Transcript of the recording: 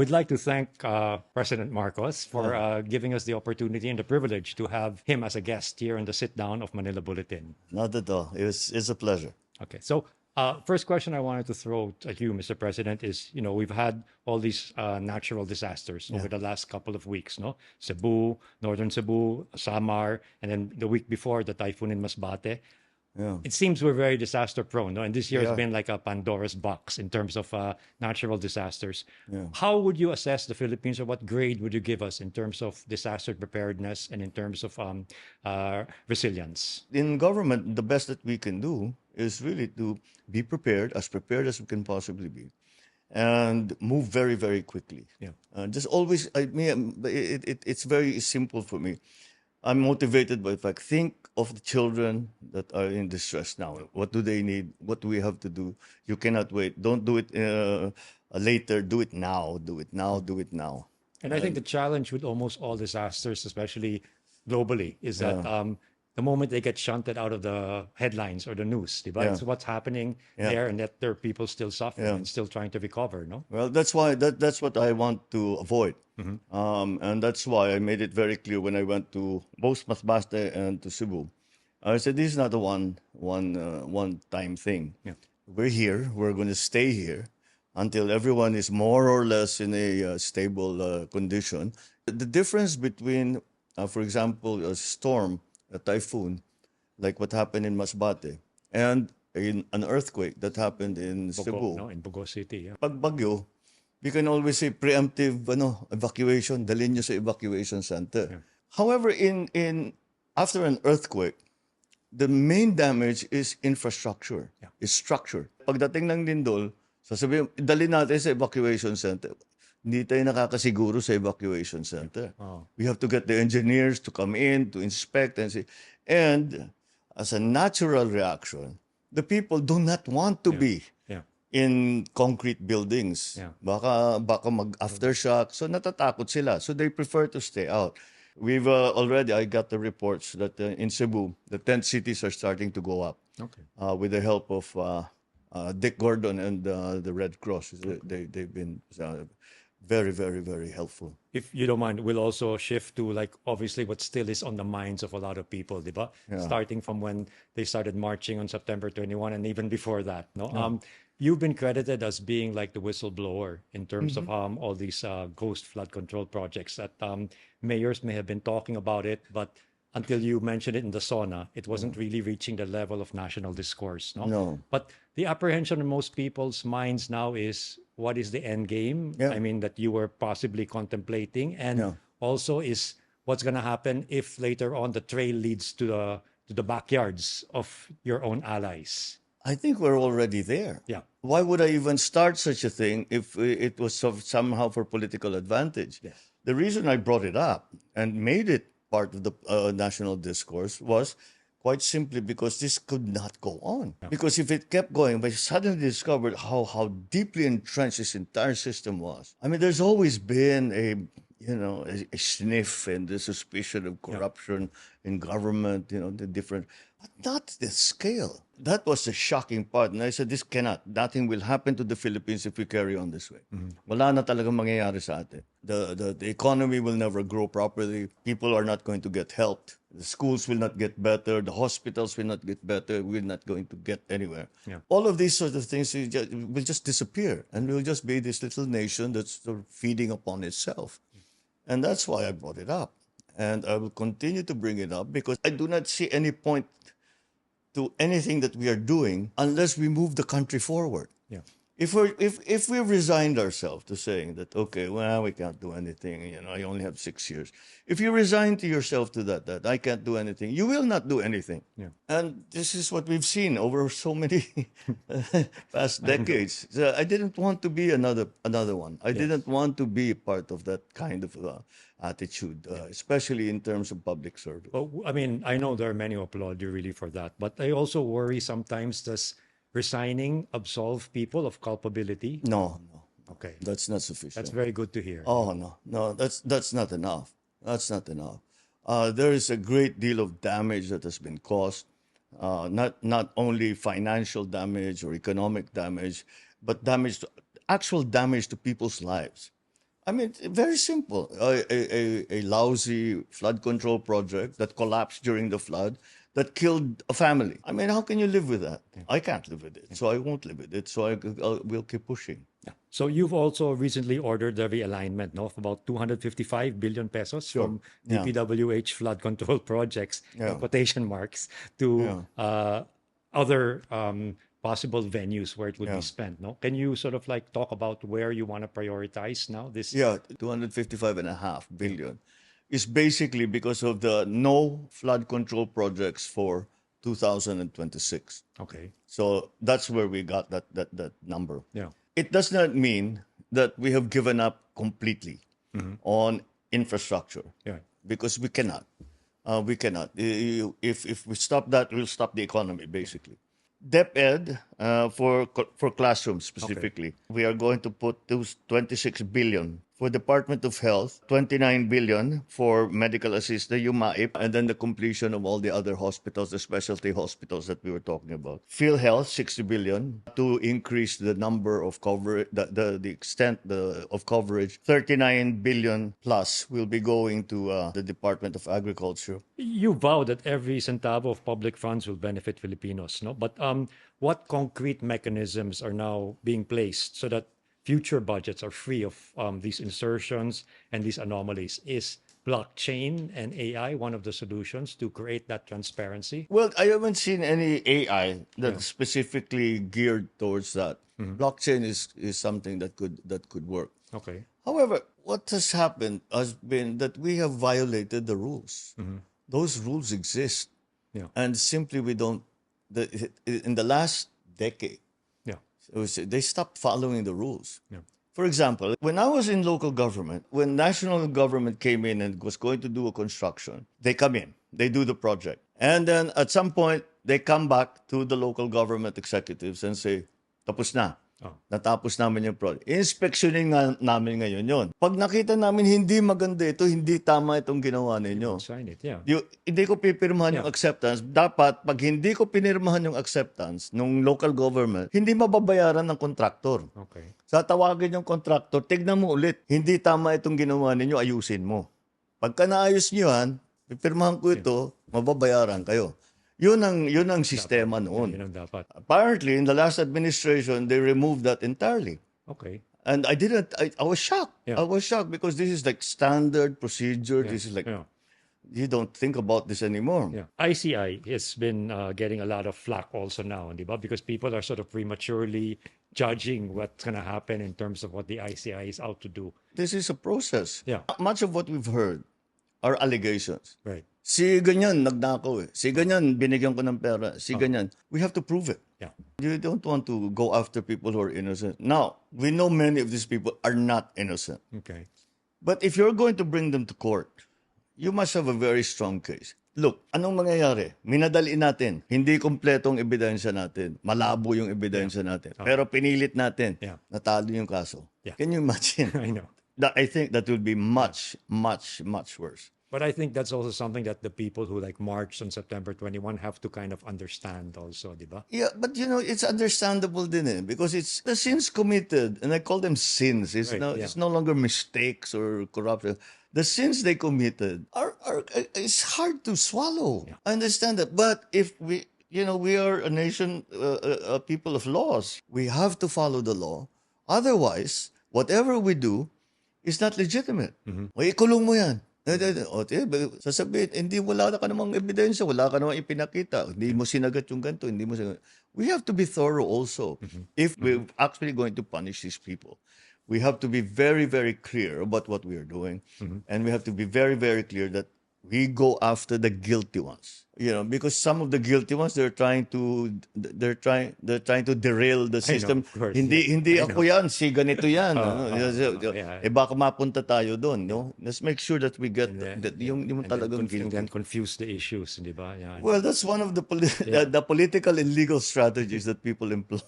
We'd like to thank President Marcos for giving us the opportunity and the privilege to have him as a guest here in the sit down of Manila Bulletin. Not at all. It's a pleasure. Okay, so first question I wanted to throw at you, Mr. President, is we've had all these natural disasters over the last couple of weeks, no? Cebu, northern Cebu, Samar, and then the week before the typhoon in Masbate. Yeah. It seems we're very disaster prone, no? And this year has Yeah. been like a Pandora's box in terms of natural disasters. Yeah. How would you assess the Philippines, or what grade would you give us in terms of disaster preparedness and in terms of resilience? In government, the best that we can do is really to be prepared as we can possibly be, and move very, very quickly. Yeah. Just always, it's very simple for me. I'm motivated by the fact, think of the children that are in distress now. What do they need? What do we have to do? You cannot wait. Don't do it later. Do it now. Do it now. Do it now. And I think the challenge with almost all disasters, especially globally, is that the moment they get shunted out of the headlines or the news, diba? Yeah. It's what's happening there, and that there are people still suffering and still trying to recover, no? Well, that's why that's what I want to avoid, and that's why I made it very clear when I went to both Masbate and to Cebu. I said this is not a one time thing. Yeah. We're here. We're going to stay here until everyone is more or less in a stable condition. The difference between, for example, a storm, a typhoon, like what happened in Masbate, and in an earthquake that happened in Cebu. No, in Bogo City. Yeah. Pag bagyo, we can always say preemptive evacuation, dalhin nyo sa evacuation center. However, in after an earthquake, the main damage is infrastructure, is structure. Pagdating ng lindol, sasabihin, dalhin natin sa evacuation center. Hindi tayo nakakasiguro sa evacuation center. We have to get the engineers to come in, to inspect and see. And as a natural reaction, the people do not want to be in concrete buildings. Baka mag-aftershock. So natatakot sila. So they prefer to stay out. We've already, I got the reports that in Cebu, the tent cities are starting to go up. Okay. With the help of Dick Gordon and the Red Cross. They've been very, very, very helpful. If you don't mind, we'll also shift to like obviously what still is on the minds of a lot of people, diba? Starting from when they started marching on September 21 and even before that, no? You've been credited as being like the whistleblower in terms of all these ghost flood control projects that mayors may have been talking about it, but until you mentioned it in the sauna, it wasn't really reaching the level of national discourse, no? No. But the apprehension in most people's minds now is, what is the end game? Yeah. I mean, that you were possibly contemplating, and also is what's going to happen if later on the trail leads to the backyards of your own allies. I think we're already there. Yeah. Why would I even start such a thing if it was somehow for political advantage? Yes. The reason I brought it up and made it part of the national discourse was quite simply because this could not go on. Because if it kept going, we suddenly discovered how deeply entrenched this entire system was. I mean, there's always been a sniff and the suspicion of corruption in government, the different, but not this scale. That was the shocking part. And I said, nothing will happen to the Philippines if we carry on this way. Wala na talagang mangyayari sa atin. The economy will never grow properly. People are not going to get helped. The schools will not get better. The hospitals will not get better. We're not going to get anywhere. All of these sort of things will just disappear. And we'll just be this little nation that's sort of feeding upon itself. And that's why I brought it up. And I will continue to bring it up because I do not see any point to anything that we are doing unless we move the country forward. Yeah. If we resigned ourselves to saying that, okay, well, we can't do anything, I only have 6 years. If you resign to yourself to that I can't do anything, you will not do anything. Yeah. And this is what we've seen over so many past decades. So I didn't want to be another one. I didn't want to be part of that kind of attitude, especially in terms of public service. Well, I mean, I know there are many who applaud you really for that, but I also worry sometimes, does resigning absolve people of culpability? No. Okay. That's not sufficient. That's very good to hear. Oh, no, that's not enough. That's not enough. There is a great deal of damage that has been caused, not only financial damage or economic damage, but actual damage to people's lives. I mean, very simple. A lousy flood control project that collapsed during the flood that killed a family. I mean, how can you live with that? I can't live with it, so I won't live with it. So we'll keep pushing. So you've also recently ordered the realignment, no, of about 255 billion pesos from Yeah. DPWH flood control projects, Yeah. quotation marks, to other possible venues where it would be spent. No, can you sort of like talk about where you want to prioritize now? This, Yeah, 255.5 billion is basically because of the no flood control projects for 2026. okay, So that's where we got that number. yeah, It does not mean that we have given up completely on infrastructure yeah, because we cannot. We cannot. If we stop that, we'll stop the economy basically. DepEd for classrooms specifically, we are going to put those 26 billion for Department of Health, 29 billion for medical assistance, UMAIP, and then the completion of all the other hospitals, the specialty hospitals that we were talking about. PhilHealth, 60 billion to increase the number of coverage, the extent of coverage. 39 billion plus will be going to the Department of Agriculture. you vow that every centavo of public funds will benefit Filipinos, no? But what concrete mechanisms are now being placed so that future budgets are free of these insertions and these anomalies? Is blockchain and AI one of the solutions to create that transparency? Well, I haven't seen any AI that's specifically geared towards that. Blockchain is something that could work. Okay. However, what has happened has been that we have violated the rules. Those rules exist, Yeah. and simply we don't. In the last decade, Yeah. they stopped following the rules. Yeah. For example, when I was in local government, when national government came in and was going to do a construction, they come in, they do the project. And then at some point, they come back to the local government executives and say, tapos na. Oh. Natapos namin yung project. Inspeksyonin nga namin ngayon yon. Pag nakita namin hindi maganda ito, hindi tama itong ginawa ninyo. Sign it. Yeah. Hindi ko pipirmahan yung acceptance. Dapat, pag hindi ko pinirmahan yung acceptance ng local government, hindi mababayaran ng kontraktor. Okay. Sa tawagin yung kontraktor, tignan mo ulit. Hindi tama itong ginawa ninyo, ayusin mo. Pagka naayos nyo yan, pipirmahan ko ito, mababayaran kayo. Yun ang sistema noon. Yun ang dapat. Apparently, in the last administration, they removed that entirely. Okay. And I was shocked. Yeah. I was shocked because this is like standard procedure. This is like, Yeah. you don't think about this anymore. Yeah. ICI has been getting a lot of flack also now, di ba? Because people are sort of prematurely judging what's going to happen in terms of what the ICI is out to do. This is a process. Yeah. Much of what we've heard are allegations. Right. Si ganyan, nagnakaw eh. Si ganyan, binigyan ko ng pera. Si ganyan. We have to prove it. Yeah. You don't want to go after people who are innocent. Now, we know many of these people are not innocent. Okay. But if you're going to bring them to court, you must have a very strong case. Look, anong mangyayari? Minadali natin. Hindi kompletong ebidensya natin. Malabo yung ebidensya natin. Pero pinilit natin. Yeah. Natalo yung kaso. Yeah. Can you imagine? I know. I think that would be much, much, much worse. But I think that's also something that the people who like marched on September 21 have to kind of understand also, di ba? Yeah, but it's understandable din eh, because it's the sins committed, and I call them sins. It's it's no longer mistakes or corruption. The sins they committed are it's hard to swallow. Yeah. I understand that, but if we are a nation, a people of laws, we have to follow the law. Otherwise, whatever we do is not legitimate. O ikulong mo yan. Sasabihin, hindi, wala ka namang ebidensya, wala ka namang ipinakita, hindi mo sinagat yung ganito, hindi mo sinagat. We have to be thorough also. If we're actually going to punish these people, we have to be very, very clear about what we are doing. And we have to be very, very clear that we go after the guilty ones. Because some of the guilty ones, they're trying to derail the system. of course. Hindi ako yan, si ganito yan. yeah. Baka mapunta tayo doon, no? Let's make sure that we get yung talagang And then guilty. confuse the issues, di ba? Yeah. Well, that's one of the political and legal strategies that people employ.